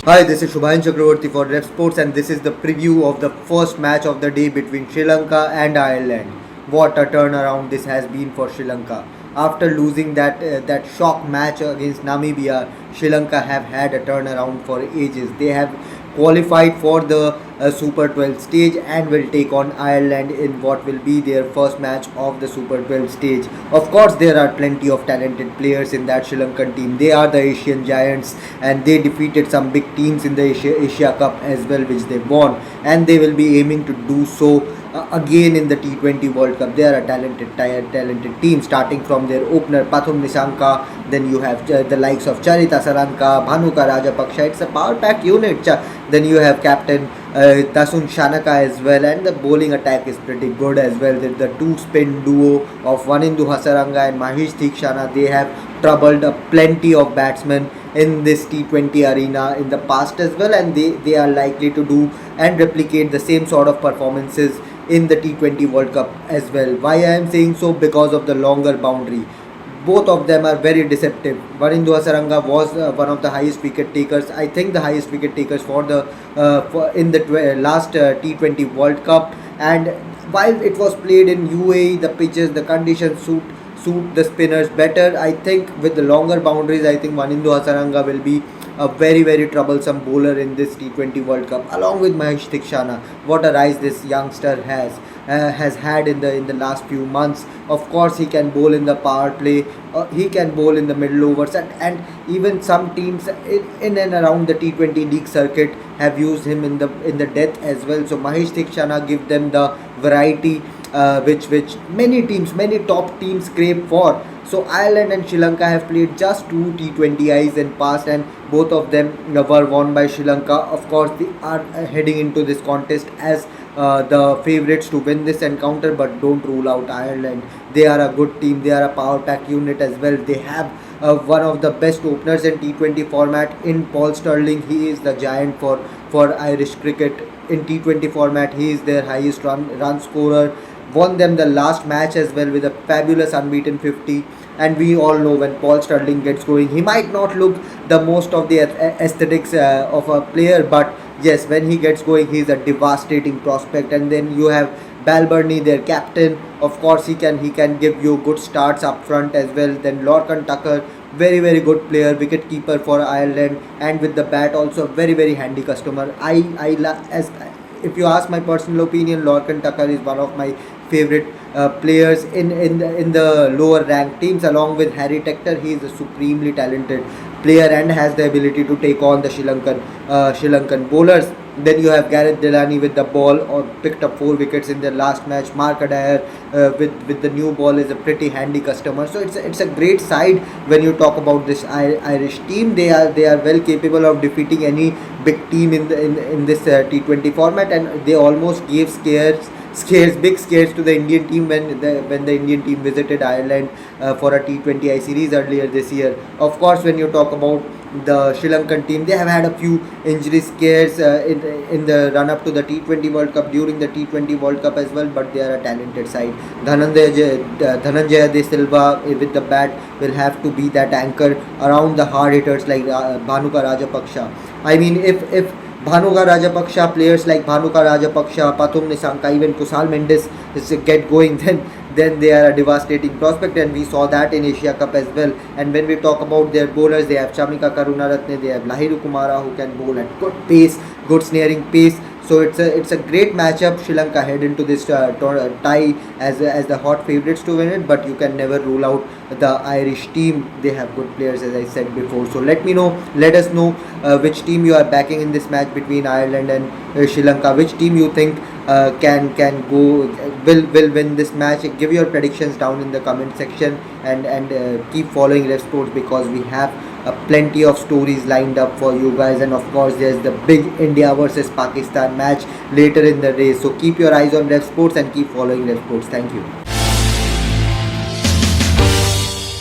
Hi, this is Shubhayan Chakravarti for Ref Sports, and this is the preview of the first match of the day between Sri Lanka and Ireland. What a turnaround this has been for Sri Lanka. After losing that shock match against Namibia, Sri Lanka have had a turnaround for ages. They have qualified for the Super 12 stage and will take on Ireland in what will be their first match of the Super 12 stage. Of course, there are plenty of talented players in that Sri Lankan team. They are the Asian giants and they defeated some big teams in the Asia Cup as well, which they won, and they will be aiming to do so again in the T20 World Cup. They are a talented team, starting from their opener Pathum Nissanka. Then you have the likes of Charita Saranka, Bhanuka Rajapaksha. It's a power-packed unit. Then you have captain Tasun Shanaka as well, and the bowling attack is pretty good as well. The two spin duo of Vanindu Hasaranga and Mahesh Theekshana, they have troubled plenty of batsmen in this T20 arena in the past as well, and they are likely to do and replicate the same sort of performances in the T20 World Cup as well. Why I am saying so? Because of the longer boundary. Both of them are very deceptive. Vanindu Hasaranga was one of the highest wicket takers. I think the highest wicket takers for the in the last T20 World Cup. And while it was played in UAE, the pitches, the conditions suit the spinners better. I think with the longer boundaries, I think Vanindu Hasaranga will be a very troublesome bowler in this T20 World Cup, along with Mahesh Theekshana. What a rise this youngster has had in the last few months. Of course, he can bowl in the power play. He can bowl in the middle overs, and even some teams in and around the T20 league circuit have used him in the death as well. So Mahesh Theekshana give them the variety which many top teams crave for. So Ireland and Sri Lanka have played just two T20Is in past, and both of them were won by Sri Lanka. Of course, they are heading into this contest as the favourites to win this encounter, but don't rule out Ireland. They are a good team. They are a power pack unit as well. They have one of the best openers in T20 format in Paul Stirling. He is the giant for Irish cricket. In T20 format, he is their highest run scorer. Won them the last match as well with a fabulous unbeaten 50. And we all know when Paul Stirling gets going, he might not look the most of the aesthetics of a player, but yes, when he gets going, he is a devastating prospect. And then you have Balburney, their captain. Of course, he can give you good starts up front as well. Then Lorcan Tucker, very good player, wicket keeper for Ireland, and with the bat also very handy customer. As if you ask my personal opinion, Lorcan Tucker is one of my favorite players in the lower ranked teams, along with Harry Tector. He is a supremely talented player and has the ability to take on the Sri Lankan bowlers. Then you have Gareth Delany with the ball, or picked up 4 wickets in their last match. Mark Adair with the new ball is a pretty handy customer. So it's a great side when you talk about this Irish team. They are well capable of defeating any big team in this T20 format, and they almost gave big scares to the Indian team when the Indian team visited Ireland for a T20I series earlier this year. Of course, when you talk about the Sri Lankan team, they have had a few injury scares in the run up to the T20 World Cup, during the T20 World Cup as well, but they are a talented side. Dhananjaya De Silva with the bat will have to be that anchor around the hard hitters like Bhanuka Rajapaksha. I mean, if Bhanuka Rajapaksha, players like Bhanuka Rajapaksha, Pathum Nissanka, even Kusal Mendes get going, then they are a devastating prospect, and we saw that in Asia Cup as well. And when we talk about their bowlers, they have Chamika Karunaratne, they have Lahiru Kumara, who can bowl at good pace, good snaring pace. So it's a great matchup. Sri Lanka head into this tie as the hot favourites to win it, but you can never rule out the Irish team. They have good players, as I said before. So let us know which team you are backing in this match between Ireland and Sri Lanka. Which team you think can go will win this match? Give your predictions down in the comment section, and keep following Ref Sports, because we have plenty of stories lined up for you guys. And of course, there's the big India versus Pakistan match later in the race. So keep your eyes on Ref Sports and keep following Ref Sports. Thank you.